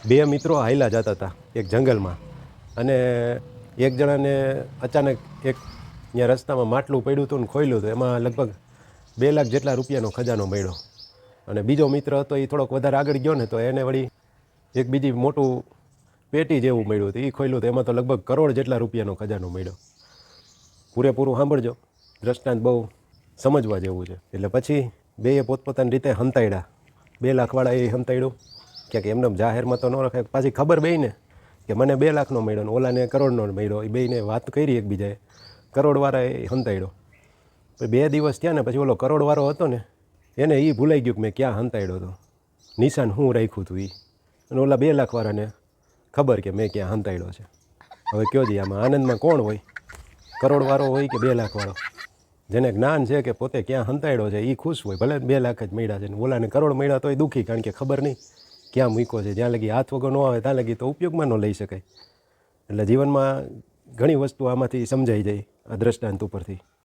બે મિત્રો હાયલા જતા હતા એક જંગલમાં અને એક જણાને અચાનક એક ત્યાં રસ્તામાં માટલું પડ્યું હતું ને ખોલ્યું હતું, એમાં લગભગ 2 લાખ જેટલા રૂપિયાનો ખજાનો મળ્યો. અને બીજો મિત્ર હતો એ થોડોક વધારે આગળ ગયો ને તો એને વળી એક બીજી મોટું પેટી જેવું મળ્યું હતું, એ ખોલ્યું તો એમાં તો લગભગ 1 કરોડ જેટલા રૂપિયાનો ખજાનો મળ્યો. પૂરેપૂરું સાંભળજો, દ્રષ્ટાંત બહુ સમજવા જેવું છે. એટલે પછી બેએ પોતપોતાની રીતે હંતાડ્યા. 2 લાખવાળા એ હંતાડ્યું, ક્યાંક એમને જાહેરમાં તો ન રખાય. પાછી ખબર બેયને કે મને 2 લાખનો મળ્યો ને ઓલાને 1 કરોડનો મળ્યો. એ બેયને વાત કરી એકબીજાએ, કરોડવાળાએ હંતાડ્યો. પછી 2 દિવસ થયા ને પછી ઓલો કરોડવાળો હતો ને એને એ ભૂલાઈ ગયું કે મેં ક્યાં હંતાડ્યો હતો, નિશાન હું રાખ્યું હતું એ. અને ઓલા 2 લાખવાળાને ખબર કે મેં ક્યાં હંતાડ્યો છે. હવે કયો જી આમાં આનંદમાં કોણ હોય, કરોડવાળો હોય કે 2 લાખવાળો? જેને જ્ઞાન છે કે પોતે ક્યાં હંતાડ્યો છે એ ખુશ હોય, ભલે 2 લાખ જ મળ્યા છે. ને ઓલાને કરોડ મળ્યા તો એ દુઃખી, કારણ કે ખબર નહીં ક્યાં મૂક્યો છે. જ્યાં લગી હાથ વગર ન આવે ત્યાં લગી તો ઉપયોગમાં ન લઈ શકાય. એટલે જીવનમાં ઘણી વસ્તુ આમાંથી સમજાઈ જાય આ દ્રષ્ટાંત ઉપરથી.